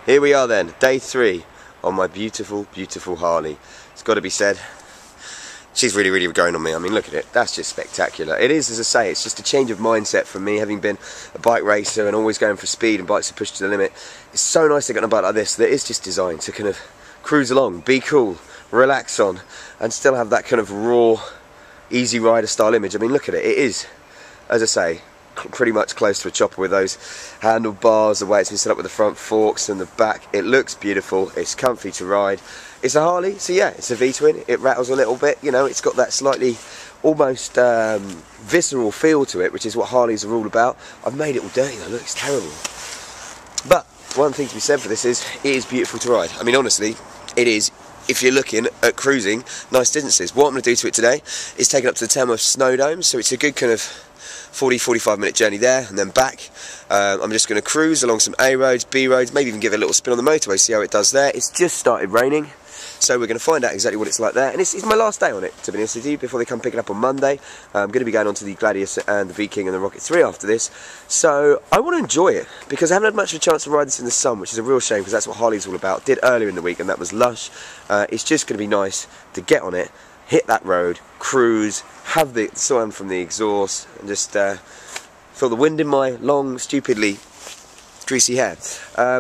Here we are then, day 3 on my beautiful, beautiful Harley. It's got to be said, she's really growing on me. I mean, look at it, that's just spectacular. It is, as I say, it's just a change of mindset from me, having been a bike racer and always going for speed and bikes to push to the limit. It's so nice to get on a bike like this that is just designed to kind of cruise along, be cool, relax on, and still have that kind of raw, easy rider style image. I mean, look at it, it is, as I say, pretty much close to a chopper with those handlebars, the way it's been set up with the front forks and the back. It looks beautiful, it's comfy to ride. It's a Harley, so yeah, it's a V-twin. It rattles a little bit, you know, it's got that slightly almost visceral feel to it, which is what Harleys are all about. I've made it all dirty though, look, it's terrible. But one thing to be said for this is, it is beautiful to ride. I mean, honestly, it is. If you're looking at cruising nice distances, what I'm going to do to it today is take it up to the Tamworth Snow Dome, so it's a good kind of 40-45 minute journey there and then back. I'm just going to cruise along some A roads, B roads, maybe even give it a little spin on the motorway, see how it does there. It's just started raining, so we're going to find out exactly what it's like there. And it's my last day on it, to be honest with you, before they come pick it up on Monday. I'm going to be going on to the Gladius and the Viking and the Rocket 3 after this. So I want to enjoy it, because I haven't had much of a chance to ride this in the sun, which is a real shame, because that's what Harley's all about. Did earlier in the week, and that was lush. It's just going to be nice to get on it, hit that road, cruise, have the sun from the exhaust, and just feel the wind in my long, stupidly greasy hair.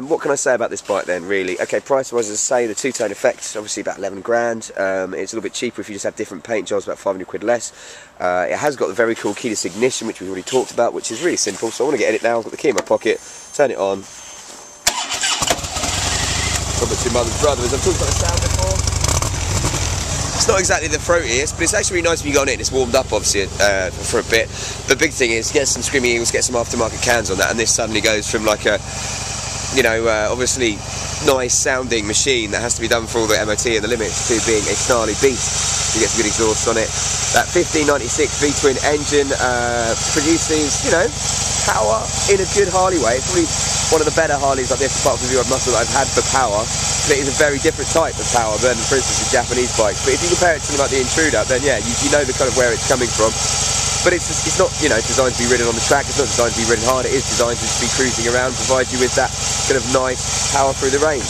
What can I say about this bike then, really? Okay, price-wise, as I say, the two-tone effect, obviously about 11 grand. It's a little bit cheaper if you just have different paint jobs, about 500 quid less. It has got the very cool keyless ignition, which we've already talked about, which is really simple. So I want to get in it now. I've got the key in my pocket, turn it on. Got my two mother's brothers. I've talked about the sound before. It's not exactly the throatiest, but it's actually really nice when you go on it and it's warmed up, obviously, for a bit. The big thing is, get some Screaming Eagles, get some aftermarket cans on that, and this suddenly goes from like a, you know, obviously nice sounding machine that has to be done for all the MOT and the limits to being a snarly beast. You get some good exhaust on it. That 1596 V-twin engine produces, you know, power in a good Harley way. It's probably one of the better Harleys like this, apart from the odd muscle that I've had for power. But it is a very different type of power than, for instance, the Japanese bikes. But if you compare it to something like the Intruder, then yeah, you know the kind of where it's coming from. But it's not, you know, designed to be ridden on the track. It's not designed to be ridden hard. It is designed to just be cruising around, provide you with that kind of nice power through the range.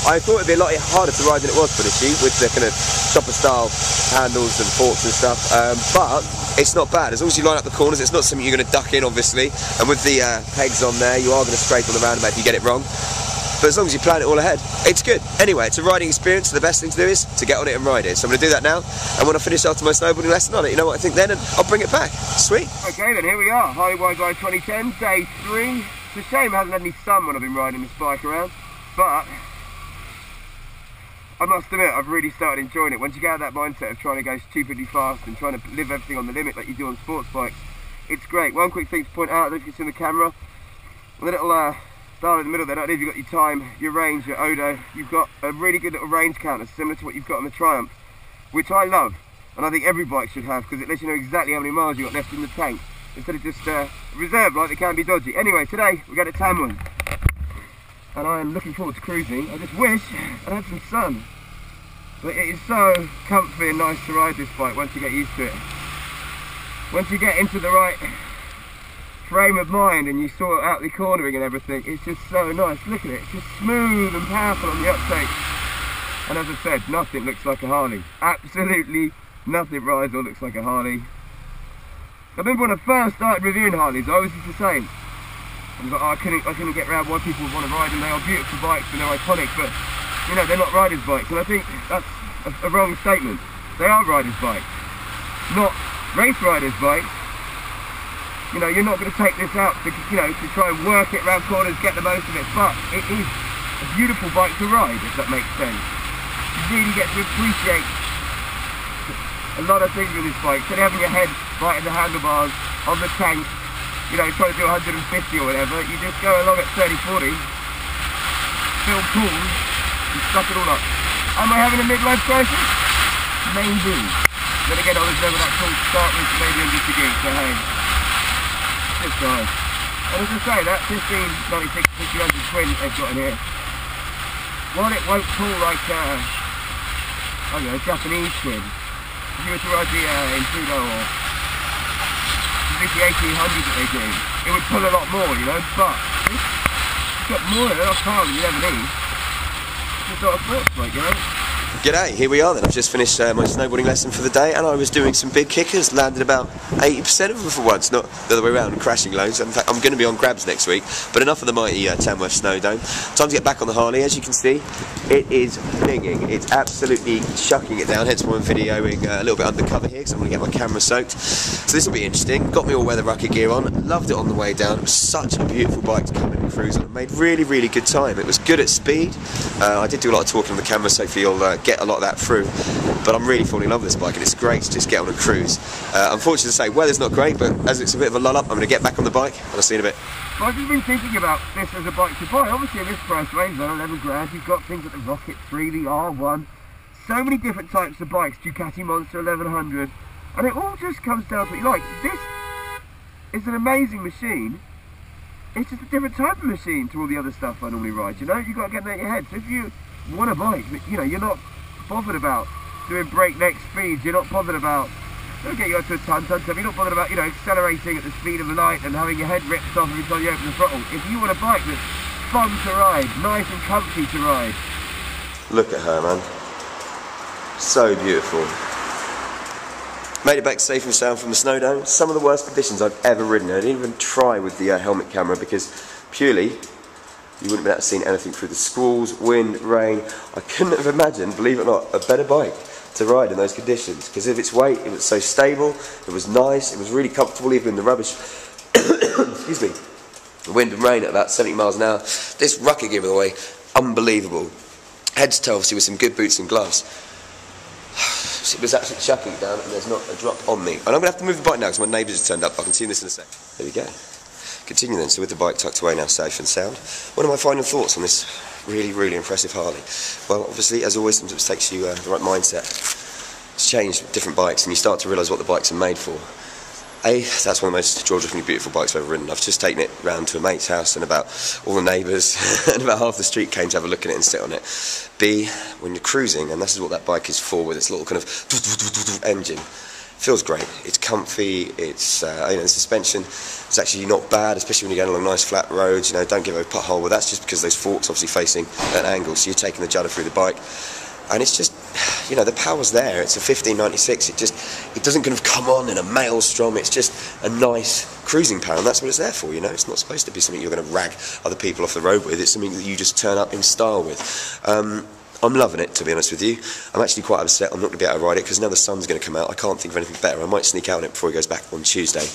I thought it'd be a lot harder to ride than it was for this Jeep, with the kind of chopper style handles and forks and stuff. But it's not bad. As long as you line up the corners, it's not something you're going to duck in, obviously. And with the pegs on there, you are going to scrape on the roundabout if you get it wrong. But as long as you plan it all ahead, it's good. Anyway, it's a riding experience, so the best thing to do is to get on it and ride it. So I'm going to do that now, and when I finish after my snowboarding lesson on it, you know what I think then, and I'll bring it back. Sweet. Okay then, here we are, Harley Wide Ride 2010, day 3. It's a shame I haven't had any sun when I've been riding this bike around, but I must admit, I've really started enjoying it. Once you get out of that mindset of trying to go stupidly fast and trying to live everything on the limit like you do on sports bikes, it's great. One quick thing to point out, I don't know if you can see in the camera, the little dial in the middle there, not only have you got your time, your range, your odo, you've got a really good little range counter similar to what you've got on the Triumph, which I love, and I think every bike should have, because it lets you know exactly how many miles you've got left in the tank, instead of just reserve like they can be dodgy. Anyway, today we're going to Tamworth, and I am looking forward to cruising. I just wish I had some sun, but it is so comfy and nice to ride this bike once you get used to it. Once you get into the right frame of mind and you sort out the cornering and everything, it's just so nice. Look at it, it's just smooth and powerful on the uptake. And as I said, nothing looks like a Harley. Absolutely nothing rides or looks like a Harley. I remember when I first started reviewing Harleys, I was just the same. I was like, oh, I couldn't get around why people would want to ride them. They are beautiful bikes and they're iconic, but you know, they're not riders' bikes. And I think that's a wrong statement. They are riders' bikes, not race riders' bikes. You know, you're not going to take this out to, you know, to try and work it around corners, get the most of it, but it is a beautiful bike to ride, if that makes sense. You really get to appreciate a lot of things with this bike. Instead of having your head right in the handlebars, on the tank, you know, trying to do 150 or whatever, you just go along at 30-40, feel cool, and suck it all up. Am I having a midlife crisis? Maybe. Then again, I was never that cool to start with, maybe I'm just a geek, so hey. It's nice. And as I say, that 1596 1500 twin they've got in here, while it won't pull like I don't know, a Japanese twin, if you were to ride the Intruder or the 1800 that they do, it would pull a lot more, you know, but It's got more than enough power than you ever need. Just not a sports bike, you know? G'day, here we are then. I've just finished my snowboarding lesson for the day, and I was doing some big kickers, landed about 80% of them for once, not the other way around, crashing loads. In fact, I'm going to be on grabs next week, but enough of the mighty Tamworth Snow Dome. Time to get back on the Harley. As you can see, it is flinging. It's absolutely chucking it down, hence why I'm videoing a little bit undercover here, because I'm going to get my camera soaked. So this will be interesting. Got me all weather rucket gear on, loved it on the way down. It was such a beautiful bike to come in and cruise on. It made really, really good time. It was good at speed. I did do a lot of talking on the camera, so hopefully you'll get a lot of that through, but I'm really falling in love with this bike, and it's great to just get on and cruise. Unfortunately to say, weather's not great, but as it's a bit of a lull up, I'm going to get back on the bike, and I'll see you in a bit. Well, I've just been thinking about this as a bike to buy. Obviously in this price range, on 11 grand, you've got things like the Rocket 3, the R1, so many different types of bikes, Ducati Monster 1100, and it all just comes down to what you like. This is an amazing machine. It's just a different type of machine to all the other stuff I normally ride, you know? You've got to get that in your head. So if you want a bike, you know, you're not bothered about doing breakneck speeds, you're not bothered about, don't get you up to a ton, you're not bothered about, you know, accelerating at the speed of light and having your head ripped off every time you open the throttle. If you want a bike that's fun to ride, nice and comfy to ride. Look at her, man. So beautiful. Made it back safe and sound from the snow dome. Some of the worst conditions I've ever ridden. I didn't even try with the helmet camera because purely you wouldn't be able to see anything through the squalls, wind, rain. I couldn't have imagined, believe it or not, a better bike to ride in those conditions. Because of its weight, it was so stable, it was nice, it was really comfortable even in the rubbish. Excuse me. Wind and rain at about 70 miles an hour. This rucket gear, by the way, unbelievable. Head to toe, obviously, with some good boots and gloves. It was actually chucking it down, and there's not a drop on me. And I'm going to have to move the bike now because my neighbours have turned up. I can see this in a sec. There we go. Continue then, so with the bike tucked away now, safe and sound, what are my final thoughts on this really, really impressive Harley? Well, obviously, as always, sometimes it takes you the right mindset to change different bikes, and you start to realise what the bikes are made for. A, that's one of the most jaw-droppingly beautiful bikes I've ever ridden. I've just taken it round to a mate's house, and about all the neighbours and about half the street came to have a look at it and sit on it. B, when you're cruising, and this is what that bike is for, with its little kind of engine, feels great. It's comfy. It's you know, the suspension is actually not bad, especially when you're going along nice flat roads. You know, don't give a pothole. Well, that's just because those forks obviously facing an angle, so you're taking the judder through the bike. And it's just, you know, the power's there. It's a 1596. It doesn't kind of come on in a maelstrom. It's just a nice cruising power, and that's what it's there for. You know, it's not supposed to be something you're going to rag other people off the road with. It's something that you just turn up in style with. I'm loving it, to be honest with you. I'm actually quite upset I'm not going to be able to ride it because now the sun's going to come out. I can't think of anything better. I might sneak out on it before it goes back on Tuesday.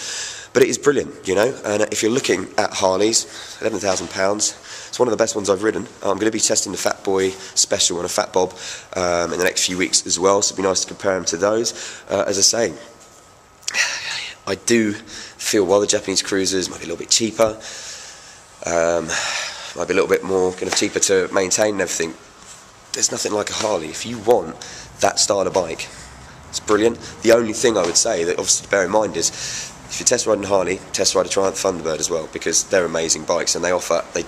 But it is brilliant, you know. And if you're looking at Harleys, £11,000. It's one of the best ones I've ridden. I'm going to be testing the Fat Boy Special and a Fat Bob in the next few weeks as well, so it'd be nice to compare them to those. As I say, I do feel while the Japanese cruisers might be a little bit cheaper, might be a little bit more kind of cheaper to maintain and everything, there's nothing like a Harley. If you want that style of bike, it's brilliant. The only thing I would say that obviously to bear in mind is, if you're test riding a Harley, test ride a Triumph Thunderbird as well, because they're amazing bikes, and they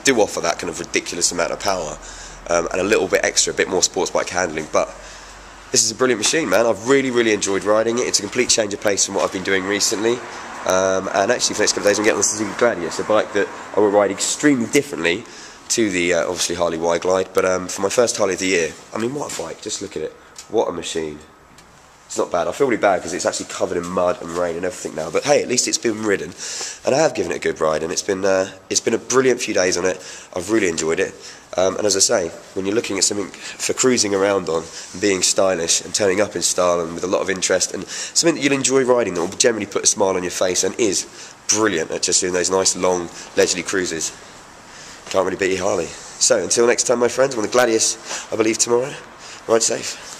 do offer that kind of ridiculous amount of power and a little bit extra, a bit more sports bike handling. But this is a brilliant machine, man. I've really, really enjoyed riding it. It's a complete change of pace from what I've been doing recently. And actually, for the next couple of days, I'm getting the Suzuki Gladius, a bike that I will ride extremely differently to the obviously Harley Y-Glide. But for my first Harley of the year, I mean, what a bike! Just look at it. What a machine. It's not bad. I feel really bad because it's actually covered in mud and rain and everything now. But hey, at least it's been ridden, and I have given it a good ride, and it's been a brilliant few days on it. I've really enjoyed it. And as I say, when you're looking at something for cruising around on, and being stylish and turning up in style and with a lot of interest, and something that you'll enjoy riding that will generally put a smile on your face and is brilliant at just doing those nice long leisurely cruises, can't really beat your Harley. So until next time, my friends, I'm on the Gladius, I believe, tomorrow. Ride safe.